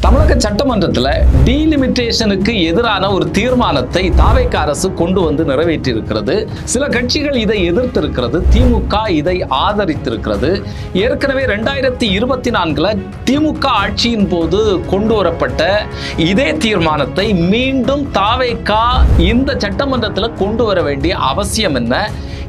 தமிழக சட்டமன்றத்தில் டீலிமிட்டேஷனுக்கு எதிரான ஒரு தீர்மானத்தை தாவேகா அரசு கொண்டு வந்து நிறைவேற்றியிருக்கிறது. சில கட்சிகள் இதை எதிர்த்திருக்கிறது, திமுக இதை ஆதரித்திருக்கிறது. ஏற்கனவே 2024 திமுக ஆட்சியின் போது கொண்டு வரப்பட்ட இதே தீர்மானத்தை மீண்டும் தாவேகா இந்த சட்டமன்றத்தில் கொண்டு வர வேண்டிய அவசியம் என்ன?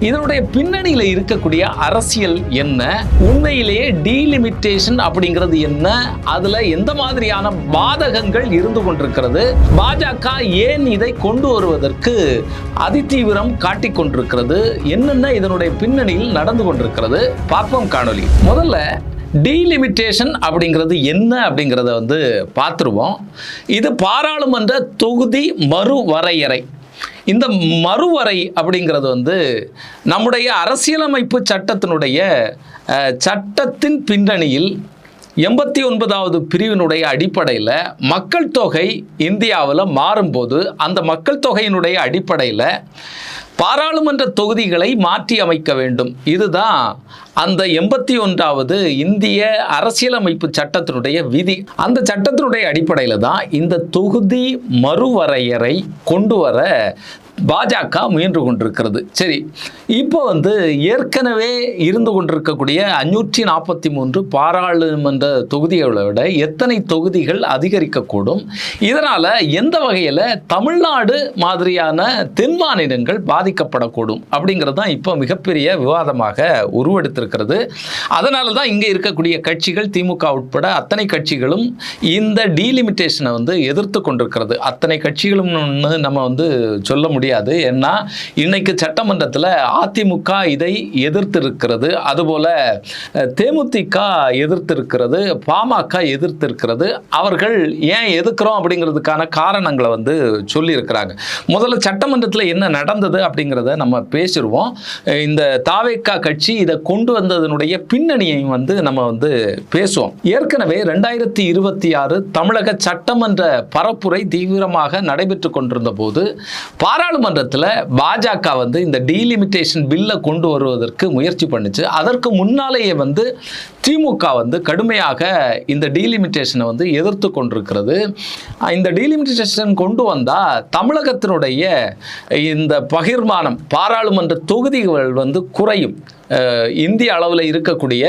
இதனுடைய பின்னணியில் இருக்கக்கூடிய அரசியல் என்ன? உண்மையிலேயே டீலிமிட்டேஷன் அப்படிங்கிறது என்ன? அதுல எந்த மாதிரியான பாதகங்கள் இருந்து கொண்டிருக்கிறது? பாஜக ஏன் இதை கொண்டு வருவதற்கு அதிதீவிரம் காட்டிக் கொண்டிருக்கிறது? என்னென்ன இதனுடைய பின்னணியில் நடந்து கொண்டிருக்கிறது பார்ப்போம் காணொலி. முதல்ல டீலிமிட்டேஷன் அப்படிங்கிறது என்ன அப்படிங்கிறத பார்த்துருவோம். இது பாராளுமன்ற தொகுதி மறுவரையறை. இந்த மறுவரை அப்படிங்கிறது நம்முடைய அரசியலமைப்பு சட்டத்தின் பின்னணியில் 89வது பிரிவினுடைய அடிப்படையில் மக்கள் தொகை இந்தியாவில் மாறும்போது அந்த மக்கள் தொகையினுடைய அடிப்படையில் பாராளுமன்ற தொகுதிகளை மாற்றி அமைக்க வேண்டும். இதுதான் அந்த 81வது இந்திய அரசியலமைப்பு சட்டத்தினுடைய விதி. அந்த சட்டத்தினுடைய அடிப்படையில் தான் இந்த தொகுதி மறுவரையறை கொண்டு வர பாஜக முயன்று கொண்டிருக்கிறது. சரி, இப்போ ஏற்கனவே இருந்து கொண்டிருக்கக்கூடிய 543 பாராளுமன்ற தொகுதிகளை விட எத்தனை தொகுதிகள் அதிகரிக்கக்கூடும்? இதனால் எந்த வகையில் தமிழ்நாடு மாதிரியான தென் மாநிலங்கள் பாதிக்கப்படக்கூடும் அப்படிங்கிறது தான் இப்போ மிகப்பெரிய விவாதமாக உருவெடுத்திருக்கிறது. அதனால தான் இங்கே இருக்கக்கூடிய கட்சிகள், திமுக உட்பட அத்தனை கட்சிகளும் இந்த டீலிமிட்டேஷனை எதிர்த்து கொண்டிருக்கிறது. அத்தனை கட்சிகளும் நம்ம சொல்ல முடியாது. ஏன்னா இன்னைக்கு சட்டமன்றத்தில் அதிமுக இதை எதிர்த்திருக்கிறது, அதுபோல தேமுதிக எதிர்த்திருக்கிறது, பாமக எதிர்த்திருக்கிறது. அவர்கள் ஏன் எதிர்க்கிறோம் அப்படிங்கிறதுக்கான காரணங்களை சொல்லியிருக்கிறாங்க. முதல்ல சட்டமன்றத்தில் என்ன நடந்தது அப்படிங்கிறத நம்ம பேசிடுவோம். இந்த தாவேகா கட்சி இதை கொண்டு வந்ததனுடைய பின்னணியையும் நம்ம பேசுவோம். ஏற்கனவே 2026 தமிழக சட்டமன்ற பரப்புரை தீவிரமாக நடைபெற்று கொண்டிருந்த போது பாராளுமன்றத்தில் பாஜக இந்த டீலிமிட்டேஷன் பில்லை கொண்டு வருவதற்கு முயற்சி பண்ணுச்சு. அதற்கு முன்னாலேயே திமுக கடுமையாக இந்த டீலிமிட்டேஷனை எதிர்த்து கொண்டிருக்கிறது. இந்த டீலிமிட்டேஷன் கொண்டு வந்தால் தமிழகத்தினுடைய இந்த பகிர்மானம், பாராளுமன்ற தொகுதிகள் குறையும். இந்திய அளவில் இருக்கக்கூடிய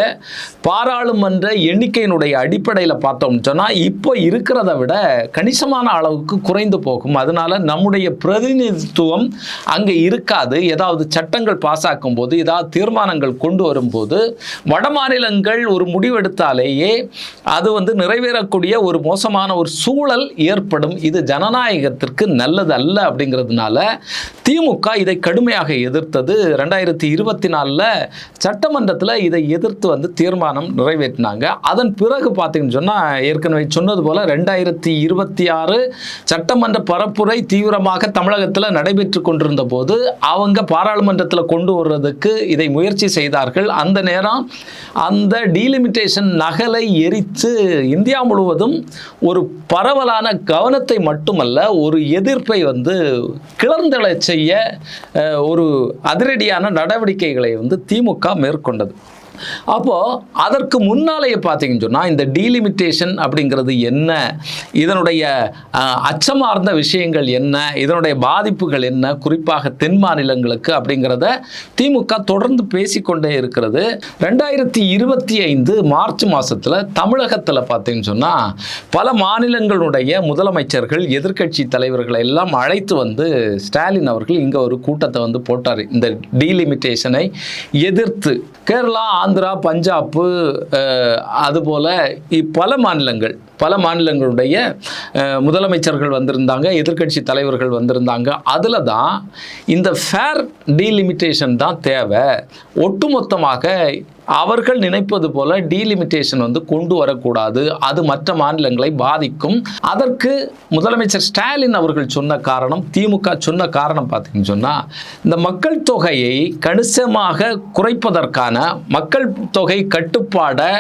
பாராளுமன்ற எண்ணிக்கையினுடைய அடிப்படையில் பார்த்தோம்னு சொன்னால் இப்போ இருக்கிறத விட கணிசமான அளவுக்கு குறைந்து போகும். அதனால நம்முடைய பிரதிநிதித்துவம் அங்கே இருக்காது. ஏதாவது சட்டங்கள் பாஸ் ஆக்கும் போது, ஏதாவது தீர்மானங்கள் கொண்டு வரும்போது வட மாநிலங்கள் ஒரு முடிவெடுத்தாலேயே அது நிறைவேறக்கூடிய ஒரு மோசமான ஒரு சூழல் ஏற்படும். இது ஜனநாயகத்திற்கு நல்லது அல்ல. அப்படிங்கிறதுனால திமுக இதை கடுமையாக எதிர்த்தது. 2024 சட்டமன்றத்தில் இதை எதிர்த்து தீர்மானம் நிறைவேற்றினாங்க. அதன் பிறகு பார்த்தீங்கன்னு சொன்னால், ஏற்கனவே சொன்னது போல 2026 சட்டமன்ற பரப்புரை தீவிரமாக தமிழகத்தில் நடைபெற்று கொண்டிருந்த போது அவங்க பாராளுமன்றத்தில் கொண்டு வர்றதுக்கு இதை முயற்சி செய்தார்கள். அந்த நேரம் அந்த டீலிமிட்டேஷன் நகலை எரித்து இந்தியா முழுவதும் ஒரு பரவலான கவனத்தை மட்டுமல்ல, ஒரு எதிர்ப்பை கிளர்ந்தெழச் செய்ய ஒரு அதிரடியான நடவடிக்கைகளை திமுக மேற்கொண்டது. அப்போது அதற்கு முன்னாலேயே பார்த்தீங்கன்னு சொன்னால், இந்த டீலிமிட்டேஷன் அப்படிங்கிறது என்ன, இதனுடைய அச்சமார்ந்த விஷயங்கள் என்ன, இதனுடைய பாதிப்புகள் என்ன, குறிப்பாக தென் மாநிலங்களுக்கு அப்படிங்கிறத திமுக தொடர்ந்து பேசிக்கொண்டே இருக்கிறது. 2025 மார்ச் மாதத்தில் தமிழகத்தில் பார்த்தீங்கன்னு சொன்னால், பல மாநிலங்களுடைய முதலமைச்சர்கள், எதிர்க்கட்சி தலைவர்களை எல்லாம் அழைத்து ஸ்டாலின் அவர்கள் இங்கே ஒரு கூட்டத்தை போட்டார். இந்த டீலிமிட்டேஷனை எதிர்த்து கேரளா, ஆந்திரா, பஞ்சாப், அதுபோல் பல மாநிலங்களுடைய முதலமைச்சர்கள் வந்திருந்தாங்க, எதிர்க்கட்சி தலைவர்கள் வந்திருந்தாங்க. அதில் தான் இந்த ஃபேர் டீலிமிட்டேஷன் தான் தேவை. ஒட்டுமொத்தமாக அவர்கள் நினைப்பது போல டீலிமிட்டேஷன் கொண்டு வரக்கூடாது, அது மற்ற மாநிலங்களை பாதிக்கும். அதற்கு முதலமைச்சர் ஸ்டாலின் அவர்கள் சொன்ன காரணம், திமுக சொன்ன காரணம் பார்த்தீங்கன்னு சொன்னால், இந்த மக்கள் தொகையை கணிசமாக குறைப்பதற்கான, மக்கள் தொகை கட்டுப்பாடை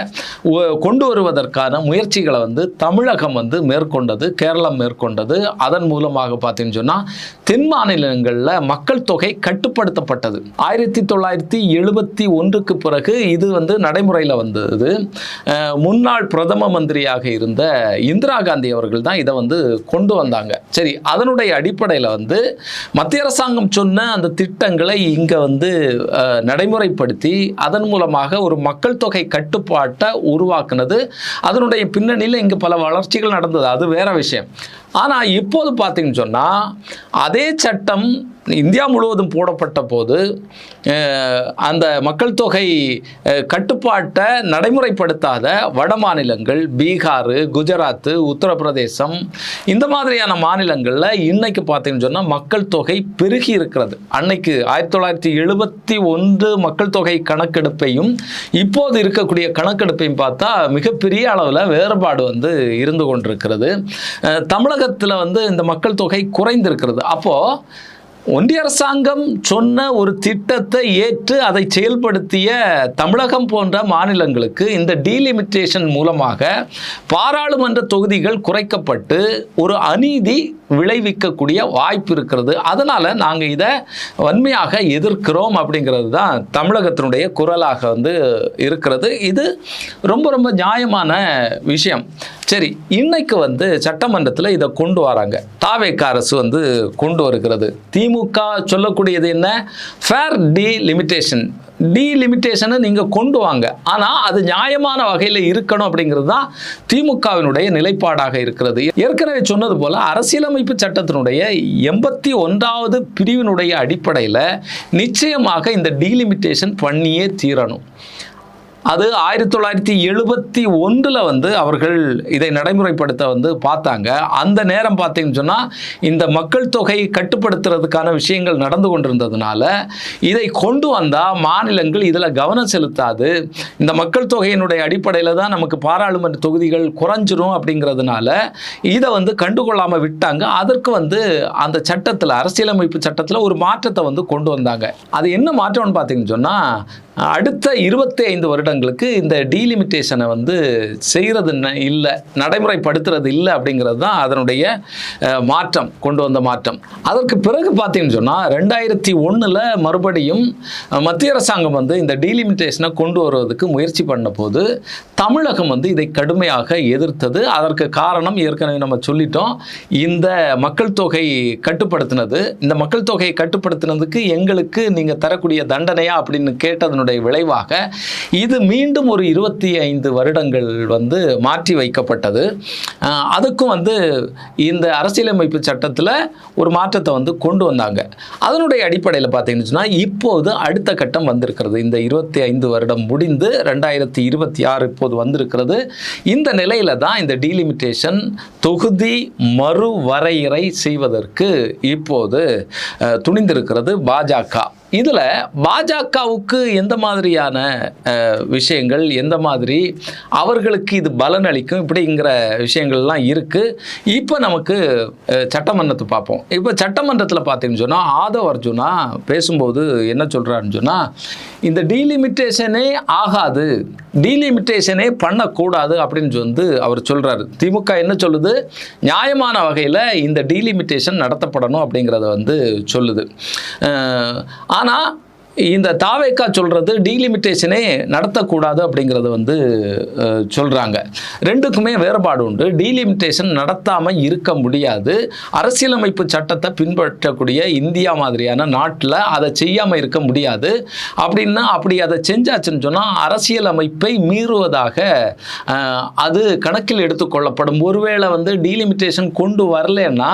கொண்டு வருவதற்கான முயற்சிகளை தமிழகம் மேற்கொண்டது, கேரளம் மேற்கொண்டது. அதன் மூலமாக பார்த்தீங்கன்னு சொன்னால் தென் மாநிலங்களில் மக்கள் தொகை கட்டுப்படுத்தப்பட்டது. 1971 பிறகு இது வந்து நடைமுறையில் வந்தது. முன்னாள் பிரதம மந்திரியாக இருந்த இந்திரா காந்தி அவர்கள் தான் இதை வந்து கொண்டு வந்தாங்க. சரி, அதனுடைய அடிப்படையில் வந்து மத்திய அரசாங்கம் சொன்ன அந்த திட்டங்களை இங்கே வந்து நடைமுறைப்படுத்தி அதன் மூலமாக ஒரு மக்கள் தொகை கட்டுப்பாட்டை உருவாக்குனது. அதனுடைய பின்னணியில் இங்கே பல வளர்ச்சிகள் நடந்தது, அது வேற விஷயம். ஆனால் இப்போது பார்த்தீங்கன்னு சொன்னால் அதே சட்டம் இந்தியா முழுவதும் போடப்பட்ட போது அந்த மக்கள் தொகை கட்டுப்பாட்டை நடைமுறைப்படுத்தாத வட மாநிலங்கள், பீகார், குஜராத், உத்தரப்பிரதேசம், இந்த மாதிரியான மாநிலங்களில் இன்னைக்கு பார்த்தீங்கன்னு சொன்னால் மக்கள் தொகை பெருகி இருக்கிறது. அன்னைக்கு 1971 மக்கள் தொகை கணக்கெடுப்பையும் இப்போது இருக்கக்கூடிய கணக்கெடுப்பையும் பார்த்தா மிகப்பெரிய அளவில் வேறுபாடு வந்து இருந்து கொண்டிருக்கிறது. தமிழகத்தில் வந்து இந்த மக்கள் தொகை குறைந்திருக்கிறது. அப்போது ஒன்றிய அரசாங்கம் சொன்ன ஒரு திட்டத்தை ஏற்று அதை செயல்படுத்திய தமிழகம் போன்ற மாநிலங்களுக்கு இந்த டீலிமிட்டேஷன் மூலமாக பாராளுமன்ற தொகுதிகள் குறைக்கப்பட்டு ஒரு அநீதி விளைவிக்கக்கூடிய வாய்ப்பு இருக்கிறது. அதனால் நாங்கள் இதை வன்மையாக எதிர்க்கிறோம் அப்படிங்கிறது தான் தமிழகத்தினுடைய குரலாக வந்து இருக்கிறது. இது ரொம்ப ரொம்ப நியாயமான விஷயம். சரி, இன்னைக்கு வந்து சட்டமன்றத்தில் இதை கொண்டு வராங்க. தாவேக அரசு வந்து கொண்டு வருகிறது. திமுக சொல்லக்கூடியது என்ன? ஃபேர் டீலிமிட்டேஷனை நீங்கள் கொண்டு வாங்க, ஆனால் அது நியாயமான வகையில் இருக்கணும் அப்படிங்கிறது தான் திமுகவினுடைய நிலைப்பாடாக இருக்கிறது. ஏற்கனவே சொன்னது போல் அரசியலமைப்பு சட்டத்தினுடைய 81வது பிரிவினுடைய அடிப்படையில் நிச்சயமாக இந்த டீலிமிட்டேஷன் பண்ணியே தீரணும். அது 1971 வந்து அவர்கள் இதை நடைமுறைப்படுத்த வந்து பார்த்தாங்க. அந்த நேரம் பார்த்தீங்கன்னு சொன்னால் இந்த மக்கள் தொகை கட்டுப்படுத்துறதுக்கான விஷயங்கள் நடந்து கொண்டிருந்ததுனால இதை கொண்டு வந்தால் மாநிலங்கள் இதில் கவனம் செலுத்தாது, இந்த மக்கள் தொகையினுடைய அடிப்படையில் தான் நமக்கு பாராளுமன்ற தொகுதிகள் குறைஞ்சிரும் அப்படிங்கிறதுனால இதை வந்து கண்டுகொள்ளாமல் விட்டாங்க. அதற்கு வந்து அந்த சட்டத்தில், அரசியலமைப்பு சட்டத்தில் ஒரு மாற்றத்தை வந்து கொண்டு வந்தாங்க. அது என்ன மாற்றம்னு பார்த்தீங்கன்னு சொன்னால் அடுத்த 25 வருடங்களுக்கு இந்த டீலிமிட்டேஷனை வந்து செய்கிறது இல்லை, நடைமுறைப்படுத்துறது இல்லை அப்படிங்கிறது தான் அதனுடைய மாற்றம், கொண்டு வந்த மாற்றம். அதற்கு பிறகு பார்த்தீங்கன்னு சொன்னால் 2001 மறுபடியும் மத்திய அரசாங்கம் வந்து இந்த டீலிமிட்டேஷனை கொண்டு வருவதற்கு முயற்சி பண்ண போது தமிழகம் வந்து இதை கடுமையாக எதிர்த்தது. அதற்கு காரணம் ஏற்கனவே நம்ம சொல்லிட்டோம். இந்த மக்கள் தொகை கட்டுப்படுத்தினது, இந்த மக்கள் தொகையை கட்டுப்படுத்தினதுக்கு எங்களுக்கு நீங்கள் தரக்கூடிய தண்டனையா அப்படின்னு கேட்டதனுடைய விளைவாக இது மீண்டும் ஒரு 25 வருடங்கள் வந்து மாற்றி வைக்கப்பட்டது. அதுக்கும் வந்து இந்த அரசியலமைப்பு சட்டத்தில் ஒரு மாற்றத்தை வந்து கொண்டு வந்தாங்க. அதனுடைய அடிப்படையில் பார்த்தீங்கன்னு சொன்னால் இப்போது அடுத்த கட்டம் வந்திருக்கிறது. இந்த 25 வருடம் முடிந்து 2026 இப்போது வந்திருக்கிறது. இந்த நிலையில தான் இந்த டீலிமிட்டேஷன் தொகுதி மறுவரையறை செய்வதற்கு இப்போது துணிந்திருக்கிறது பாஜக. இதில் பாஜகவுக்கு எந்த மாதிரியான விஷயங்கள், எந்த மாதிரி அவர்களுக்கு இது பலனளிக்கும், இப்படிங்கிற விஷயங்கள்லாம் இருக்குது. இப்போ நமக்கு சட்டமன்றத்தை பார்ப்போம். இப்போ சட்டமன்றத்தில் பார்த்தீங்கன்னு சொன்னால் ஆதவ் அர்ஜுனா பேசும்போது என்ன சொல்கிறாருன்னு சொன்னால் இந்த டீலிமிட்டேஷனே ஆகாது, டீலிமிட்டேஷனே பண்ணக்கூடாது அப்படின்னு வந்து அவர் சொல்கிறாரு. திமுக என்ன சொல்லுது? நியாயமான வகையில் இந்த டீலிமிட்டேஷன் நடத்தப்படணும் அப்படிங்கிறத வந்து சொல்லுது. ஆனால் இந்த தாவேகா சொல்கிறது டீலிமிட்டேஷனே நடத்தக்கூடாது அப்படிங்கிறத வந்து சொல்கிறாங்க. ரெண்டுக்குமே வேறுபாடு உண்டு. டீலிமிட்டேஷன் நடத்தாமல் இருக்க முடியாது. அரசியலமைப்பு சட்டத்தை பின்பற்றக்கூடிய இந்தியா மாதிரியான நாட்டில் அதை செய்யாமல் இருக்க முடியாது. அப்படின்னா அப்படி அதை செஞ்சாச்சுன்னு சொன்னால் அரசியலமைப்பை மீறுவதாக அது கணக்கில் எடுத்துக்கொள்ளப்படும். ஒருவேளை வந்து டீலிமிட்டேஷன் கொண்டு வரலன்னா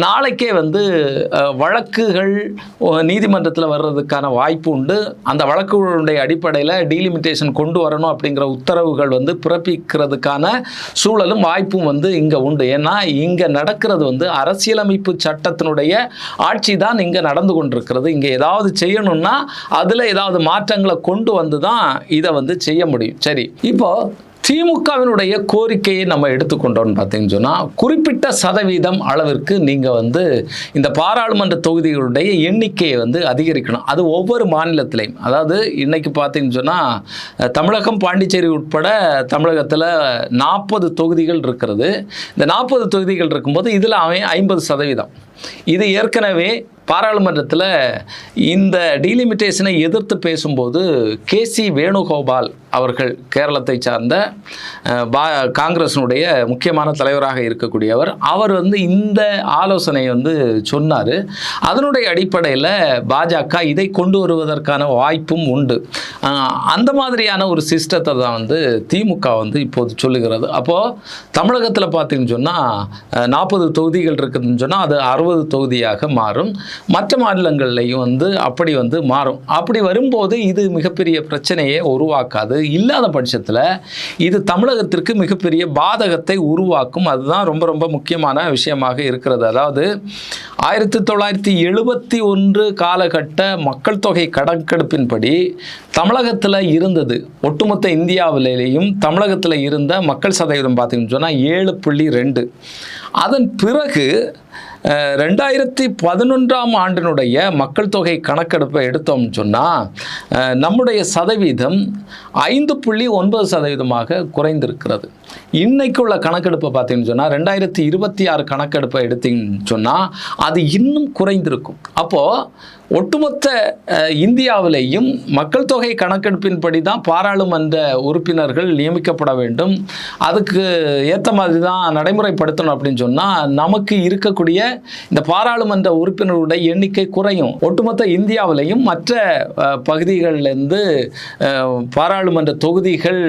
நாளைக்கே வந்து வழக்குகள் நீதிமன்றத்தில் வர்றதுக்கான வாய்ப்பு உண்டு. அந்த வழக்குகளுடைய அடிப்படையில் டீலிமிட்டேஷன் கொண்டு வரணும் அப்படிங்கிற உத்தரவுகள் வந்து பிறப்பிக்கிறதுக்கான சூழலும் வாய்ப்பும் வந்து இங்கே உண்டு. ஏன்னா இங்கே நடக்கிறது வந்து அரசியலமைப்பு சட்டத்தினுடைய ஆட்சி தான் இங்கே நடந்து கொண்டிருக்கிறது. இங்கே ஏதாவது செய்யணும்னா அதில் ஏதாவது மாற்றங்களை கொண்டு வந்து தான் இதை வந்து செய்ய முடியும். சரி, இப்போ திமுகவினுடைய கோரிக்கையை நம்ம எடுத்துக்கொண்டோம்னு பார்த்தீங்கன்னு சொன்னால் குறிப்பிட்ட சதவீதம் அளவிற்கு நீங்கள் வந்து இந்த பாராளுமன்ற தொகுதிகளுடைய எண்ணிக்கையை வந்து அதிகரிக்கணும். அது ஒவ்வொரு மாநிலத்திலையும், அதாவது இன்றைக்கி பார்த்தீங்கன்னு சொன்னால் தமிழகம், பாண்டிச்சேரி உட்பட தமிழகத்தில் 40 தொகுதிகள் இருக்கிறது. இந்த 40 தொகுதிகள் இருக்கும்போது இதில் அவன் 50%. இது ஏற்கனவே பாராளுமன்றத்தில் இந்த டீலிமிட்டேஷனை எதிர்த்து பேசும்போது கேசி வேணுகோபால் அவர்கள் கேரளத்தை சார்ந்த காங்கிரஸினுடைய முக்கியமான தலைவராக இருக்கக்கூடியவர், அவர் இந்த ஆலோசனையை சொன்னார். அதனுடைய அடிப்படையில் பாஜக இதை கொண்டு வருவதற்கான வாய்ப்பும் உண்டு. அந்த மாதிரியான ஒரு சிஸ்டத்தை தான் திமுக இப்போது சொல்லுகிறது. அப்போது தமிழகத்தில் பார்த்தீங்கன்னு சொன்னால் 40 தொகுதிகள் இருக்குதுன்னு சொன்னால் அது 60 தொகுதியாக மாறும். மற்ற மாநிலங்கள்லையும் அப்படி மாறும். அப்படி வரும்போது இது மிகப்பெரிய பிரச்சனையை உருவாக்காது. இல்லாத பட்சத்தில் இது தமிழகத்திற்கு மிகப்பெரிய பாதகத்தை உருவாக்கும். அதுதான் ரொம்ப ரொம்ப முக்கியமான விஷயமாக இருக்கிறது. அதாவது 1971 காலகட்ட மக்கள் தொகை கணக்கெடுப்பின்படி தமிழகத்தில் இருந்தது, ஒட்டுமொத்த இந்தியாவிலேயும் தமிழகத்தில் இருந்த மக்கள் சதவீதம் பார்த்தீங்கன்னு சொன்னால் 7.2. அதன் பிறகு 2011ஆம் ஆண்டினுடைய மக்கள் தொகை கணக்கெடுப்பை எடுத்தோம்னு சொன்னால் நம்முடைய சதவீதம் 5.9% குறைந்திருக்கிறது. இன்னைக்குள்ள கணக்கெடுப்பை பார்த்தீங்கன்னு சொன்னால் 2026 கணக்கெடுப்பை எடுத்தீங்கன்னு சொன்னால் அது இன்னும் குறைந்திருக்கும். அப்போது ஒட்டுமொத்த இந்தியாவிலேயும் மக்கள் தொகை கணக்கெடுப்பின்படி தான் பாராளுமன்ற உறுப்பினர்கள் நியமிக்கப்பட வேண்டும். அதுக்கு ஏற்ற மாதிரி தான் நடைமுறைப்படுத்தணும் அப்படின்னு சொன்னால் நமக்கு இருக்கக்கூடிய இந்த பாராளுமன்ற உறுப்பினருடைய எண்ணிக்கை குறையும். ஒட்டுமொத்த இந்தியாவிலேயும் மற்ற பகுதிகளிலிருந்து பாராளுமன்ற தொகுதிகள்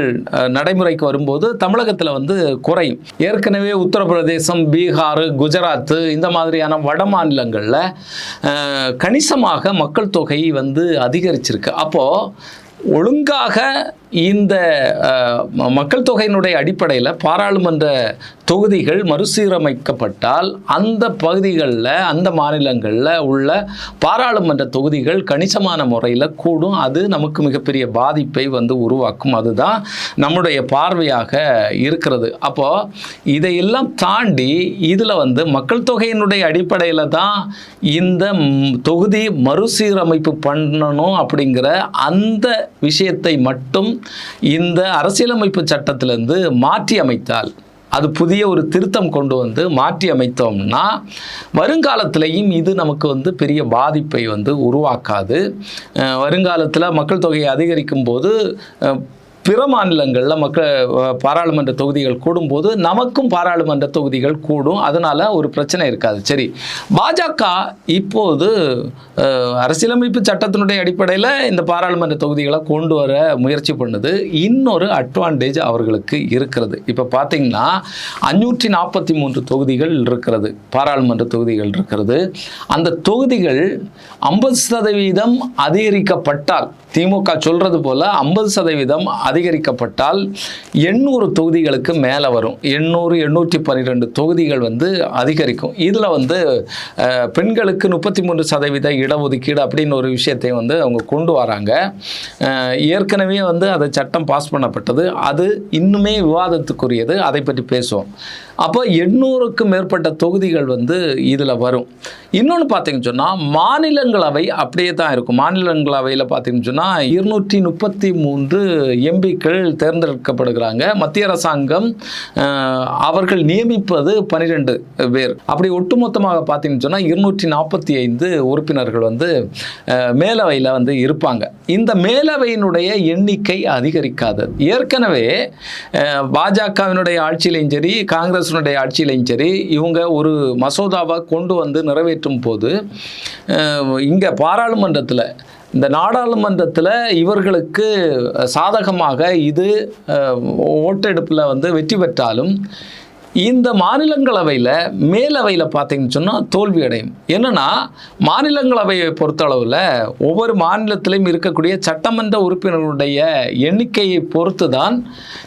நடைமுறைக்கு வரும்போது தமிழகத்தில் குறையும். ஏற்கனவே உத்தரப்பிரதேசம், பீகார், குஜராத் இந்த மாதிரியான வட மாநிலங்களில் கணிசமாக மக்கள் தொகை அதிகரிச்சிருக்கு. அப்போது ஒழுங்காக இந்த மக்கள் தொகையினுடைய அடிப்படையில் பாராளுமன்ற தொகுதிகள் மறுசீரமைக்கப்பட்டால் அந்த பகுதிகளில், அந்த மாநிலங்களில் உள்ள பாராளுமன்ற தொகுதிகள் கணிசமான முறையில் கூடும். அது நமக்கு மிகப்பெரிய பாதிப்பை உருவாக்கும். அதுதான் நம்முடைய பார்வையாக இருக்கிறது. அப்போது இதையெல்லாம் தாண்டி இதில் மக்கள் தொகையினுடைய அடிப்படையில் தான் இந்த தொகுதி மறுசீரமைப்பு பண்ணணும் அப்படிங்கிற அந்த விஷயத்தை மட்டும் இந்த அரசியலமைப்பு சட்டத்திலிருந்து மாற்றி அமைத்தால், அது புதிய ஒரு திருத்தம் கொண்டு மாற்றி அமைத்தோம்னா வருங்காலத்திலையும் இது நமக்கு பெரிய பாதிப்பை உருவாக்காது. வருங்காலத்தில் மக்கள் தொகையை அதிகரிக்கும் போது பிற மாநிலங்களில் பாராளுமன்ற தொகுதிகள் கூடும்போது நமக்கும் பாராளுமன்ற தொகுதிகள் கூடும். அதனால் ஒரு பிரச்சனை இருக்காது. சரி, பாஜக இப்போது அரசியலமைப்பு சட்டத்தினுடைய அடிப்படையில் இந்த பாராளுமன்ற தொகுதிகளை கொண்டு வர முயற்சி பண்ணுது. இன்னொரு அட்வான்டேஜ் அவர்களுக்கு இருக்கிறது. இப்போ பார்த்தீங்கன்னா 543 தொகுதிகள் இருக்கிறது, பாராளுமன்ற தொகுதிகள் இருக்கிறது. அந்த தொகுதிகள் 50% அதிகரிக்கப்பட்டால், திமுக சொல்கிறது போல் 50% அதிகரிக்கப்பட்டால் 800 தொகுதிகளுக்கு மேலே வரும். 812 தொகுதிகள் அதிகரிக்கும். இதில் பெண்களுக்கு 33% இடஒதுக்கீடு அப்படின்னு ஒரு விஷயத்தை அவங்க கொண்டு வராங்க. ஏற்கனவே அதை சட்டம் பாஸ் பண்ணப்பட்டது. அது இன்னுமே விவாதத்துக்குரியது. அதை பற்றி பேசுவோம். அப்போ 800க்கும் மேற்பட்ட தொகுதிகள் இதில் வரும். இன்னொன்று பார்த்தீங்கன்னு சொன்னால் மாநிலங்களவை அப்படியே தான் இருக்கும். மாநிலங்களவையில் பார்த்தீங்கன்னு சொன்னால் 233 எம்பிக்கள் தேர்ந்தெடுக்கப்படுகிறாங்க. மத்திய அரசாங்கம் அவர்கள் நியமிப்பது 12 பேர். அப்படி ஒட்டுமொத்தமாக பார்த்தீங்கன்னு சொன்னால் 245 உறுப்பினர்கள் மேலவையில் இருப்பாங்க. இந்த மேலவையினுடைய எண்ணிக்கை அதிகரிக்காது. ஏற்கனவே பாஜகவினுடைய ஆட்சியிலையும் சரி, காங்கிரஸ் ஆட்சியிலையும் சரி, இவங்க ஒரு மசோதாவை கொண்டு நிறைவேற்றும் போது இங்கே பாராளுமன்றத்தில், இந்த நாடாளுமன்றத்தில் இவர்களுக்கு சாதகமாக இது ஓட்டெடுப்பில் வெற்றி பெற்றாலும் இந்த மாநிலங்களவையில் மேலவையில் பார்த்தீங்கன்னு சொன்னால் தோல்வி அடையும். என்னென்னா மாநிலங்களவையை பொறுத்தளவில் ஒவ்வொரு மாநிலத்திலையும் இருக்கக்கூடிய சட்டமன்ற உறுப்பினர்களுடைய எண்ணிக்கையை பொறுத்து தான்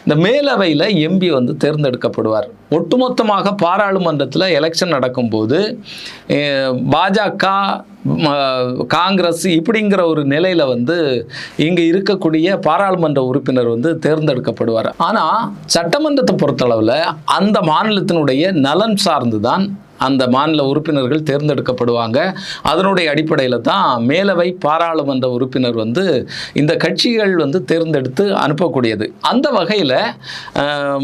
இந்த மேலவையில் எம்பி தேர்ந்தெடுக்கப்படுவார். ஒட்டுமொத்தமாக பாராளுமன்றத்தில் எலெக்ஷன் நடக்கும்போது பாஜக, காங்கிரஸ் இப்படிங்கிற ஒரு நிலையில் இங்கே இருக்கக்கூடிய பாராளுமன்ற உறுப்பினர் தேர்ந்தெடுக்கப்படுவார். ஆனால் சட்டமன்றத்தை பொறுத்தளவில் அந்த மாநிலத்தினுடைய நலன் சார்ந்து தான் அந்த மாநில உறுப்பினர்கள் தேர்ந்தெடுக்கப்படுவாங்க. அதனுடைய அடிப்படையில் தான் மேலவை பாராளுமன்ற உறுப்பினர் இந்த கட்சிகள் தேர்ந்தெடுத்து அனுப்பக்கூடியது. அந்த வகையில்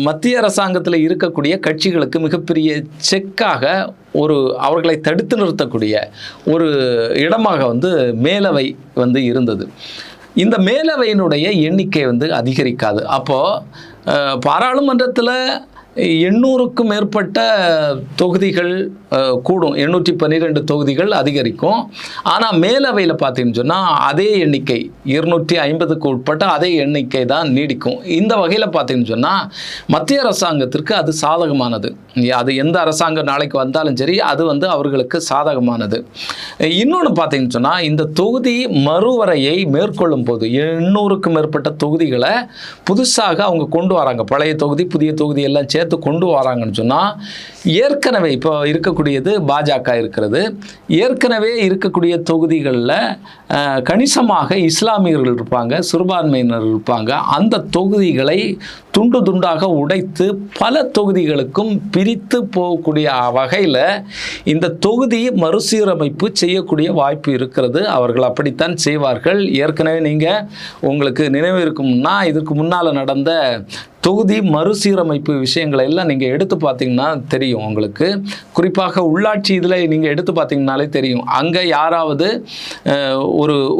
மத்திய அரசாங்கத்தில் இருக்கக்கூடிய கட்சிகளுக்கு மிகப்பெரிய செக்காக அவர்களை தடுத்து நிறுத்தக்கூடிய ஒரு இடமாக மேலவை இருந்தது. இந்த மேலவையினுடைய எண்ணிக்கை அதிகரிக்காது. அப்போது பாராளுமன்றத்தில் 800க்கும் மேற்பட்ட தொகுதிகள் கூடும், 812 தொகுதிகள் அதிகரிக்கும். ஆனால் மேலவையில் பார்த்தீங்கன்னு சொன்னால் அதே எண்ணிக்கை 250க்கு உட்பட்ட அதே எண்ணிக்கை தான் நீடிக்கும். இந்த வகையில் பார்த்தீங்கன்னு சொன்னால் மத்திய அரசாங்கத்திற்கு அது சாதகமானது. அது எந்த அரசாங்கம் நாளைக்கு வந்தாலும் சரி, அது அவர்களுக்கு சாதகமானது. இன்னொன்று பார்த்தீங்கன்னு சொன்னால் இந்த தொகுதி மறுவரையை மேற்கொள்ளும் போது 800க்கும் மேற்பட்ட தொகுதிகளை புதுசாக அவங்க கொண்டு வராங்க. பழைய தொகுதி புதிய தொகுதி எல்லாம் சேர்த்து கொண்டு வராங்கன்னு சொன்னால், ஏற்கனவே இப்போ இருக்கக்கூடியது பாஜக இருக்கிறது. ஏற்கனவே இருக்கக்கூடிய தொகுதிகளில் கணிசமாக இஸ்லாமியர்கள் இருப்பாங்க, சிறுபான்மையினர் இருப்பாங்க. அந்த தொகுதிகளை துண்டு துண்டாக உடைத்து பல தொகுதிகளுக்கும் பிரித்து போகக்கூடிய வகையில் இந்த தொகுதி மறுசீரமைப்பு செய்யக்கூடிய வாய்ப்பு இருக்கிறது. அவர்கள் அப்படித்தான் செய்வார்கள். ஏற்கனவே உங்களுக்கு நினைவு இருக்கும்னா, இதற்கு முன்னால் நடந்த தொகுதி மறுசீரமைப்பு விஷயங்களை எல்லாம் நீங்கள் எடுத்து பார்த்தீங்கன்னா தெரியும் உங்களுக்கு. குறிப்பாக உள்ளாட்சி இதில் நீங்கள் எடுத்து பார்த்தீங்கன்னாலே தெரியும். அங்கே யாராவது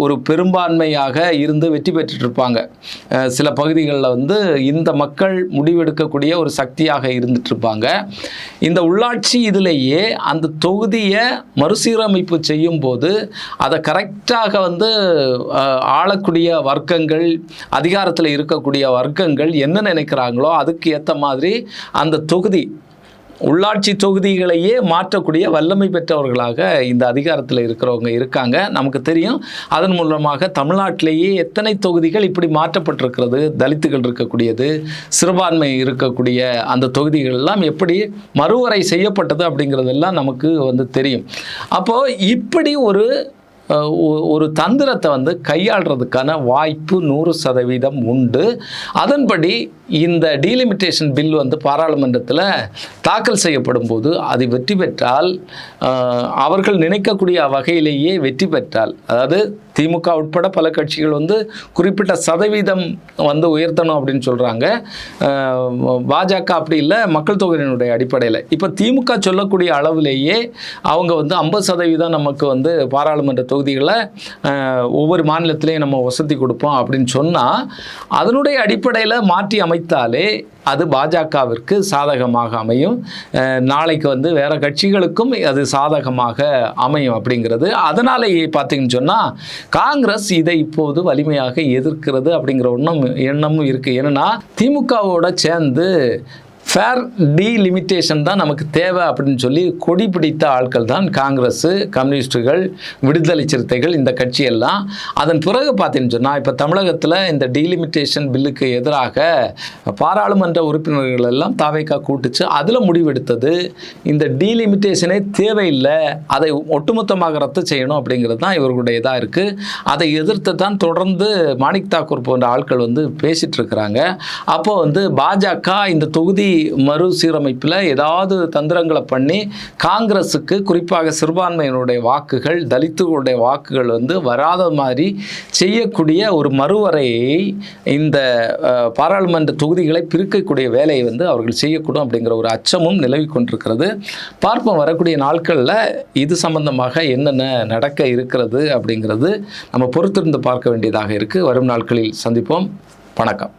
ஒரு பெரும்பான்மையாக இருந்து வெற்றி பெற்றுட்டு இருப்பாங்க. சில பகுதிகளில் இந்த மக்கள் முடிவெடுக்கக்கூடிய ஒரு சக்தியாக இருந்துட்டு இருப்பாங்க. இந்த உள்ளாட்சி இதிலேயே அந்த தொகுதியை மறுசீரமைப்பு செய்யும் போது அதை கரெக்டாக ஆளக்கூடிய வர்க்கங்கள், அதிகாரத்தில் இருக்கக்கூடிய வர்க்கங்கள் என்ன நினைக்கிறாங்களோ அதுக்கு ஏற்ற மாதிரி அந்த தொகுதி, உள்ளாட்சி தொகுதிகளையே மாற்றக்கூடிய வல்லமை பெற்றவர்களாக இந்த அதிகாரத்தில் இருக்கிறவங்க இருக்காங்க. நமக்கு தெரியும். அதன் மூலமாக தமிழ்நாட்டிலேயே எத்தனை தொகுதிகள் இப்படி மாற்றப்பட்டிருக்கிறது. தலித்துகள் இருக்கக்கூடியது, சிறுபான்மை இருக்கக்கூடிய அந்த தொகுதிகள் எல்லாம் எப்படி மறுவரை செய்யப்பட்டது அப்படிங்கிறதெல்லாம் நமக்கு தெரியும். அப்போது இப்படி ஒரு தந்திரத்தை கையாளுறதுக்கான வாய்ப்பு 100% உண்டு. அதன்படி இந்த டீலிமிட்டேஷன் பில் பாராளுமன்றத்தில் தாக்கல் செய்யப்படும் போது அது வெற்றி பெற்றால், அவர்கள் நினைக்கக்கூடிய வகையிலேயே வெற்றி பெற்றால், அதாவது திமுக உட்பட பல கட்சிகள் குறிப்பிட்ட சதவீதம் உயர்த்தணும் அப்படின்னு சொல்கிறாங்க. பாஜக அப்படி இல்லை, மக்கள் தொகையினுடைய அடிப்படையில். இப்போ திமுக சொல்லக்கூடிய அளவிலேயே அவங்க 50% நமக்கு பாராளுமன்ற தொகுதிகளை ஒவ்வொரு மாநிலத்திலையும் நம்ம வசதி கொடுப்போம் அப்படின்னு சொன்னால், அதனுடைய அடிப்படையில் மாற்றி அமைத்தாலே அது பாஜகவிற்கு சாதகமாக அமையும். நாளைக்கு வேறு கட்சிகளுக்கும் அது சாதகமாக அமையும் அப்படிங்கிறது. அதனாலேயே பார்த்தீங்கன்னு சொன்னால் காங்கிரஸ் இதை இப்போது வலிமையாக எதிர்க்கிறது அப்படிங்கிற எண்ணமும் இருக்குது. ஏன்னா திமுகவோட சேர்ந்து ஃபேர் டீலிமிட்டேஷன் தான் நமக்கு தேவை அப்படின்னு சொல்லி கொடி பிடித்த ஆட்கள் தான் காங்கிரஸ், கம்யூனிஸ்டுகள், விடுதலை சிறுத்தைகள், இந்த கட்சியெல்லாம். அதன் பிறகு பார்த்தீங்கன்னு சொன்னால் இப்போ தமிழகத்தில் இந்த டீலிமிட்டேஷன் பில்லுக்கு எதிராக பாராளுமன்ற உறுப்பினர்கள் எல்லாம் தாவேக்கா கூட்டுச்சு. அதில் முடிவெடுத்தது இந்த டீலிமிட்டேஷனே தேவையில்லை, அதை ஒட்டுமொத்தமாக ரத்து செய்யணும் அப்படிங்கிறது தான் இவர்களுடைய இதாக இருக்குது. அதை எதிர்த்து தான் தொடர்ந்து மாணிக் தாக்கூர் போன்ற ஆட்கள் பேசிகிட்டு இருக்கிறாங்க. அப்போது பாஜக இந்த தொகுதி மறுசீரமைப்பில் ஏதாவது தந்திரங்களை பண்ணி காங்கிரஸுக்கு, குறிப்பாக சிறுபான்மையினுடைய வாக்குகள், தலித்துகளுடைய வாக்குகள் வராத மாதிரி செய்யக்கூடிய ஒரு மறுவரையை, இந்த பாராளுமன்ற தொகுதிகளை பிரிக்கக்கூடிய வேலையை அவர்கள் செய்யக்கூடும் அப்படிங்கிற ஒரு அச்சமும் நிலவி கொண்டிருக்கிறது. பார்ப்போம் வரக்கூடிய நாட்களில் இது சம்பந்தமாக என்னென்ன நடக்க இருக்கிறது அப்படிங்கிறது நம்ம பொறுத்திருந்து பார்க்க வேண்டியதாக இருக்குது. வரும் நாட்களில் சந்திப்போம். வணக்கம்.